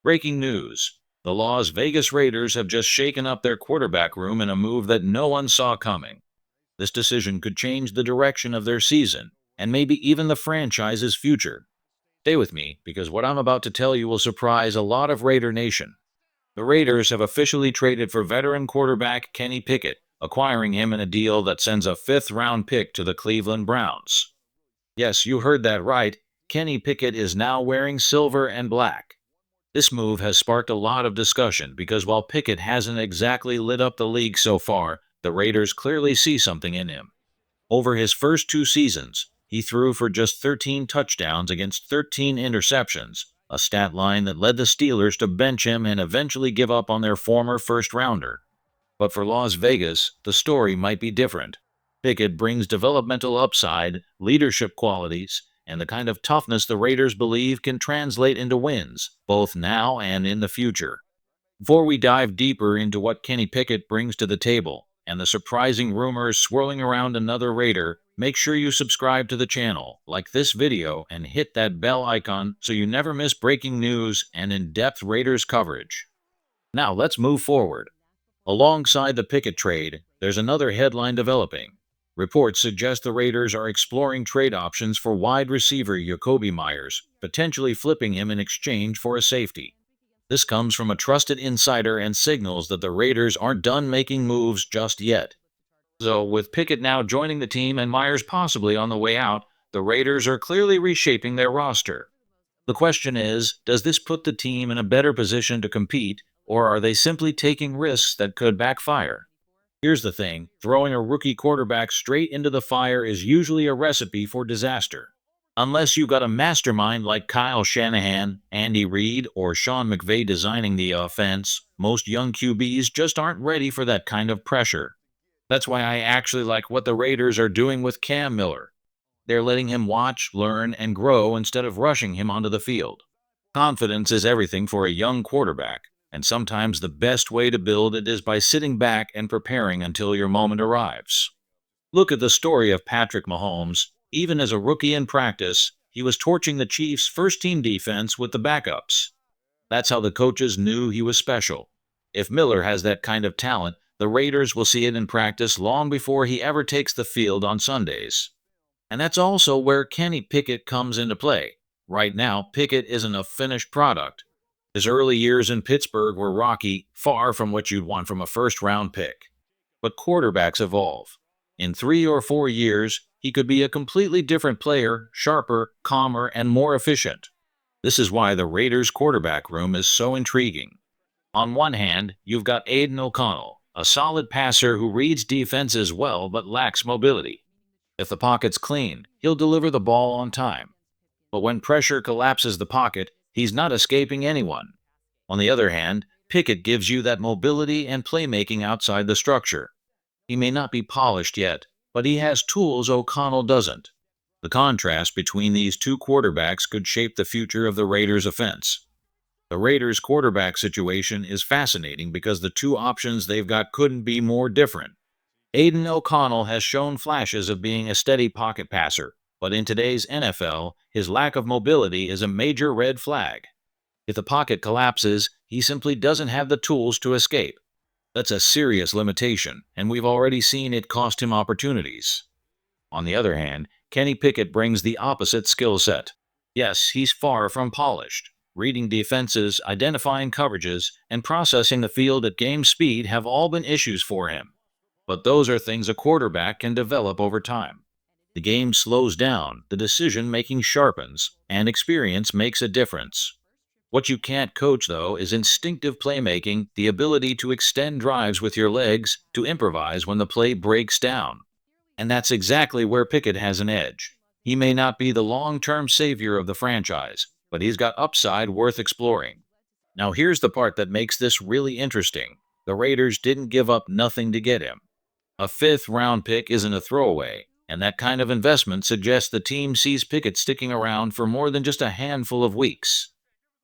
Breaking news. The Las Vegas Raiders have just shaken up their quarterback room in a move that no one saw coming. This decision could change the direction of their season, and maybe even the franchise's future. Stay with me, because what I'm about to tell you will surprise a lot of Raider Nation. The Raiders have officially traded for veteran quarterback Kenny Pickett, acquiring him in a deal that sends a fifth-round pick to the Cleveland Browns. Yes, you heard that right. Kenny Pickett is now wearing silver and black. This move has sparked a lot of discussion because while Pickett hasn't exactly lit up the league so far, the Raiders clearly see something in him. Over his first 2 seasons, he threw for just 13 touchdowns against 13 interceptions, a stat line that led the Steelers to bench him and eventually give up on their former first-rounder. But for Las Vegas, the story might be different. Pickett brings developmental upside, leadership qualities, and the kind of toughness the Raiders believe can translate into wins, both now and in the future. Before we dive deeper into what Kenny Pickett brings to the table, and the surprising rumors swirling around another Raider, make sure you subscribe to the channel, like this video, and hit that bell icon so you never miss breaking news and in-depth Raiders coverage. Now let's move forward. Alongside the Pickett trade, there's another headline developing. Reports suggest the Raiders are exploring trade options for wide receiver Jakobi Meyers, potentially flipping him in exchange for a safety. This comes from a trusted insider and signals that the Raiders aren't done making moves just yet. So, with Pickett now joining the team and Meyers possibly on the way out, the Raiders are clearly reshaping their roster. The question is, does this put the team in a better position to compete, or are they simply taking risks that could backfire? Here's the thing, throwing a rookie quarterback straight into the fire is usually a recipe for disaster. Unless you've got a mastermind like Kyle Shanahan, Andy Reid, or Sean McVay designing the offense, most young QBs just aren't ready for that kind of pressure. That's why I actually like what the Raiders are doing with Cam Miller. They're letting him watch, learn, and grow instead of rushing him onto the field. Confidence is everything for a young quarterback, and sometimes the best way to build it is by sitting back and preparing until your moment arrives. Look at the story of Patrick Mahomes. Even as a rookie in practice, he was torching the Chiefs' first-team defense with the backups. That's how the coaches knew he was special. If Miller has that kind of talent, the Raiders will see it in practice long before he ever takes the field on Sundays. And that's also where Kenny Pickett comes into play. Right now, Pickett isn't a finished product. His early years in Pittsburgh were rocky, far from what you'd want from a first-round pick. But quarterbacks evolve. In 3 or 4 years, he could be a completely different player, sharper, calmer, and more efficient. This is why the Raiders' quarterback room is so intriguing. On one hand, you've got Aiden O'Connell, a solid passer who reads defenses well but lacks mobility. If the pocket's clean, he'll deliver the ball on time. But when pressure collapses the pocket, he's not escaping anyone. On the other hand, Pickett gives you that mobility and playmaking outside the structure. He may not be polished yet, but he has tools O'Connell doesn't. The contrast between these two quarterbacks could shape the future of the Raiders' offense. The Raiders' quarterback situation is fascinating because the two options they've got couldn't be more different. Aiden O'Connell has shown flashes of being a steady pocket passer, but in today's NFL, his lack of mobility is a major red flag. If the pocket collapses, he simply doesn't have the tools to escape. That's a serious limitation, and we've already seen it cost him opportunities. On the other hand, Kenny Pickett brings the opposite skill set. Yes, he's far from polished. Reading defenses, identifying coverages, and processing the field at game speed have all been issues for him. But those are things a quarterback can develop over time. The game slows down, the decision-making sharpens, and experience makes a difference. What you can't coach, though, is instinctive playmaking, the ability to extend drives with your legs, to improvise when the play breaks down. And that's exactly where Pickett has an edge. He may not be the long-term savior of the franchise, but he's got upside worth exploring. Now here's the part that makes this really interesting. The Raiders didn't give up nothing to get him. A fifth-round pick isn't a throwaway, and that kind of investment suggests the team sees Pickett sticking around for more than just a handful of weeks.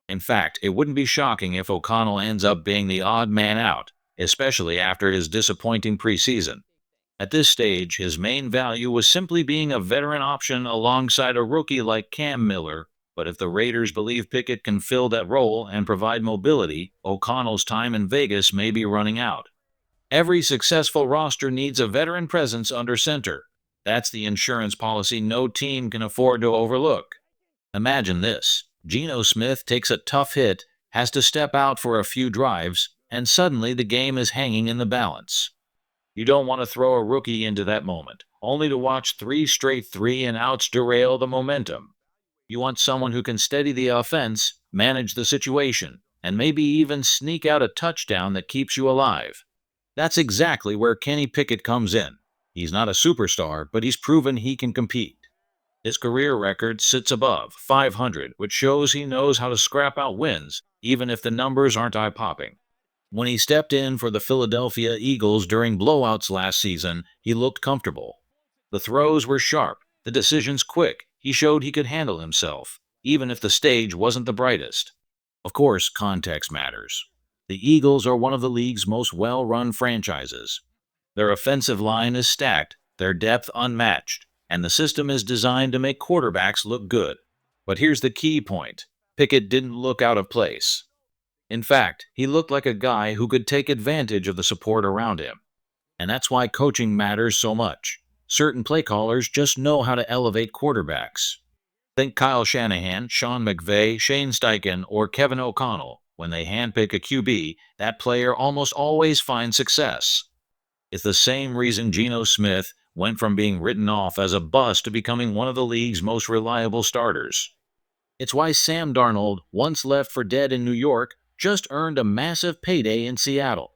In fact, it wouldn't be shocking if O'Connell ends up being the odd man out, especially after his disappointing preseason. At this stage, his main value was simply being a veteran option alongside a rookie like Cam Miller, But if the Raiders believe Pickett can fill that role and provide mobility, O'Connell's time in Vegas may be running out. Every successful roster needs a veteran presence under center. That's the insurance policy no team can afford to overlook. Imagine this. Geno Smith takes a tough hit, has to step out for a few drives, and suddenly the game is hanging in the balance. You don't want to throw a rookie into that moment, only to watch 3 straight 3-and-outs derail the momentum. You want someone who can steady the offense, manage the situation, and maybe even sneak out a touchdown that keeps you alive. That's exactly where Kenny Pickett comes in. He's not a superstar, but he's proven he can compete. His career record sits above 500, which shows he knows how to scrap out wins, even if the numbers aren't eye-popping. When he stepped in for the Philadelphia Eagles during blowouts last season, he looked comfortable. The throws were sharp, the decisions quick. He showed he could handle himself, even if the stage wasn't the brightest. Of course, context matters. The Eagles are one of the league's most well-run franchises. Their offensive line is stacked, their depth unmatched, and the system is designed to make quarterbacks look good. But here's the key point. Pickett didn't look out of place. In fact, he looked like a guy who could take advantage of the support around him. And that's why coaching matters so much. Certain play callers just know how to elevate quarterbacks. Think Kyle Shanahan, Sean McVay, Shane Steichen, or Kevin O'Connell. When they handpick a QB, that player almost always finds success. It's the same reason Geno Smith went from being written off as a bust to becoming one of the league's most reliable starters. It's why Sam Darnold, once left for dead in New York, just earned a massive payday in Seattle.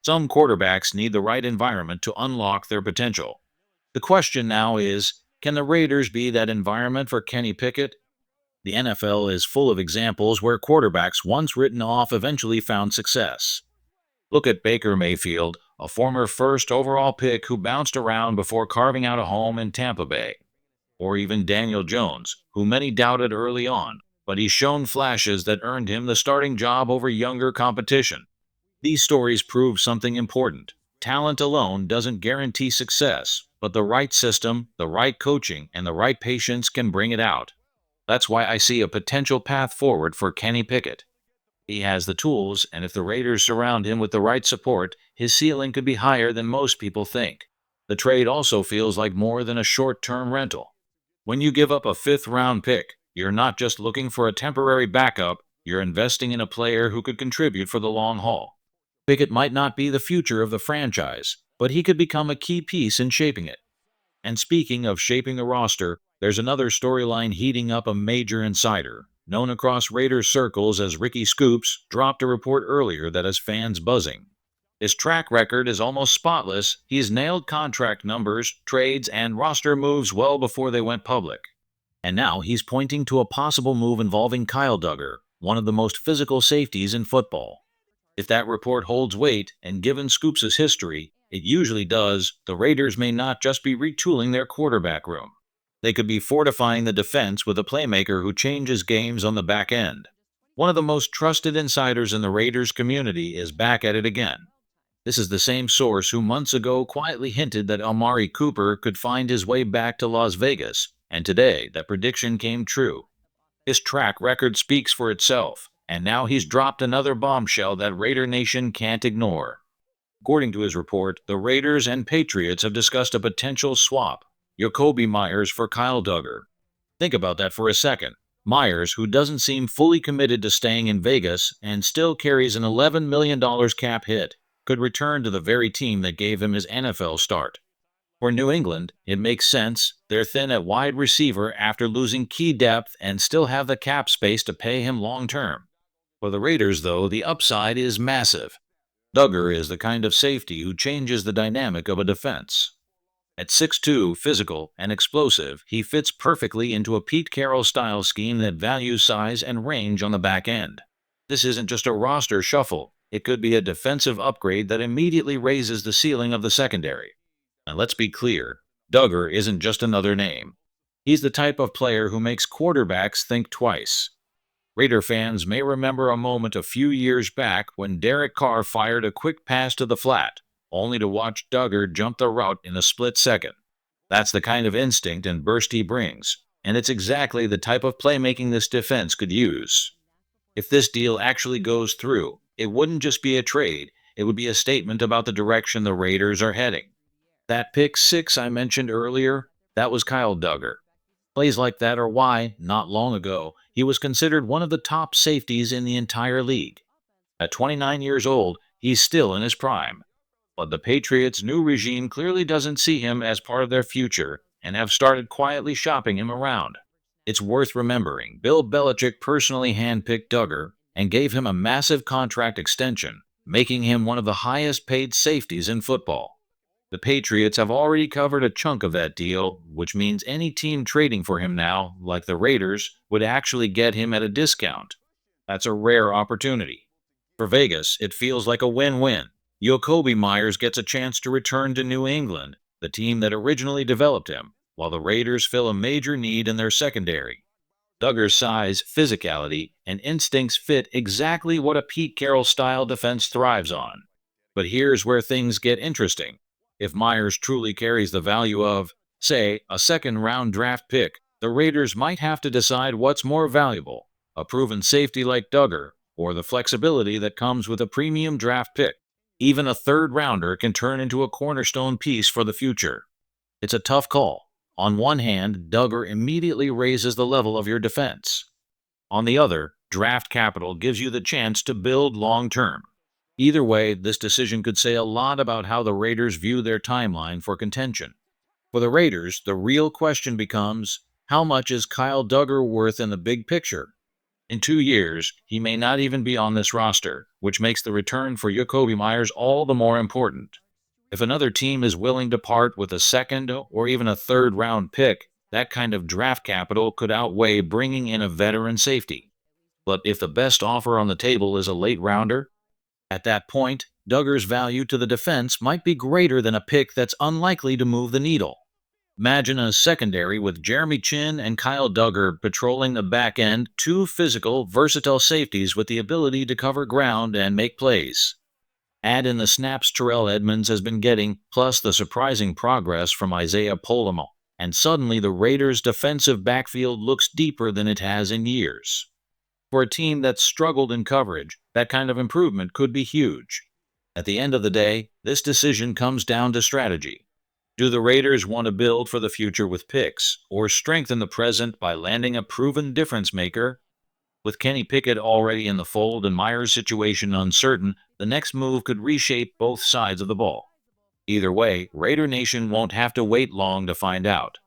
Some quarterbacks need the right environment to unlock their potential. The question now is, can the Raiders be that environment for Kenny Pickett? The NFL is full of examples where quarterbacks once written off eventually found success. Look at Baker Mayfield, a former first overall pick who bounced around before carving out a home in Tampa Bay. Or even Daniel Jones, who many doubted early on, but he's shown flashes that earned him the starting job over younger competition. These stories prove something important. Talent alone doesn't guarantee success, but the right system, the right coaching, and the right patience can bring it out. That's why I see a potential path forward for Kenny Pickett. He has the tools, and if the Raiders surround him with the right support, his ceiling could be higher than most people think. The trade also feels like more than a short-term rental. When you give up a fifth-round pick, you're not just looking for a temporary backup, you're investing in a player who could contribute for the long haul. Pickett might not be the future of the franchise, but he could become a key piece in shaping it. And speaking of shaping the roster, there's another storyline heating up. A major insider, known across Raiders circles as Ricky Scoops, dropped a report earlier that has fans buzzing. His track record is almost spotless. He's nailed contract numbers, trades, and roster moves well before they went public. And now he's pointing to a possible move involving Kyle Duggar, one of the most physical safeties in football. If that report holds weight, and given Scoops' history, it usually does, the Raiders may not just be retooling their quarterback room. They could be fortifying the defense with a playmaker who changes games on the back end. One of the most trusted insiders in the Raiders community is back at it again. This is the same source who months ago quietly hinted that Amari Cooper could find his way back to Las Vegas, and today that prediction came true. His track record speaks for itself, and now he's dropped another bombshell that Raider Nation can't ignore. According to his report, the Raiders and Patriots have discussed a potential swap, Jakobi Meyers for Kyle Duggar. Think about that for a second. Meyers, who doesn't seem fully committed to staying in Vegas and still carries an $11 million cap hit, could return to the very team that gave him his NFL start. For New England, it makes sense. They're thin at wide receiver after losing key depth and still have the cap space to pay him long-term. For the Raiders, though, the upside is massive. Duggar is the kind of safety who changes the dynamic of a defense. At 6'2", physical, and explosive, he fits perfectly into a Pete Carroll-style scheme that values size and range on the back end. This isn't just a roster shuffle. It could be a defensive upgrade that immediately raises the ceiling of the secondary. And let's be clear, Duggar isn't just another name. He's the type of player who makes quarterbacks think twice. Raider fans may remember a moment a few years back when Derek Carr fired a quick pass to the flat, only to watch Duggar jump the route in a split second. That's the kind of instinct and burst he brings. and it's exactly the type of playmaking this defense could use. If this deal actually goes through, it wouldn't just be a trade, it would be a statement about the direction the Raiders are heading. That pick six I mentioned earlier, that was Kyle Duggar. Plays like that are why, not long ago, he was considered one of the top safeties in the entire league. At 29 years old, he's still in his prime. But the Patriots' new regime clearly doesn't see him as part of their future and have started quietly shopping him around. It's worth remembering Bill Belichick personally handpicked Duggar and gave him a massive contract extension, making him one of the highest paid safeties in football. The Patriots have already covered a chunk of that deal, which means any team trading for him now, like the Raiders, would actually get him at a discount. That's a rare opportunity. For Vegas, it feels like a win-win. Jakobi Meyers gets a chance to return to New England, the team that originally developed him, while the Raiders fill a major need in their secondary. Duggar's size, physicality, and instincts fit exactly what a Pete Carroll-style defense thrives on. But here's where things get interesting. If Myers truly carries the value of, say, a second-round draft pick, the Raiders might have to decide what's more valuable, a proven safety like Duggar, or the flexibility that comes with a premium draft pick. Even a third-rounder can turn into a cornerstone piece for the future. It's a tough call. On one hand, Duggar immediately raises the level of your defense. On the other, draft capital gives you the chance to build long-term. Either way, this decision could say a lot about how the Raiders view their timeline for contention. For the Raiders, the real question becomes, how much is Kyle Duggar worth in the big picture? In 2 years, he may not even be on this roster, which makes the return for Jakobi Meyers all the more important. If another team is willing to part with a second or even a third-round pick, that kind of draft capital could outweigh bringing in a veteran safety. But if the best offer on the table is a late-rounder, at that point, Duggar's value to the defense might be greater than a pick that's unlikely to move the needle. Imagine a secondary with Jeremy Chin and Kyle Duggar patrolling the back end, two physical, versatile safeties with the ability to cover ground and make plays. Add in the snaps Terrell Edmunds has been getting, plus the surprising progress from Isaiah Pollamo, and suddenly the Raiders' defensive backfield looks deeper than it has in years. For a team that's struggled in coverage, that kind of improvement could be huge. At the end of the day, this decision comes down to strategy. Do the Raiders want to build for the future with picks, or strengthen the present by landing a proven difference maker? With Kenny Pickett already in the fold and Myers' situation uncertain, the next move could reshape both sides of the ball. Either way, Raider Nation won't have to wait long to find out.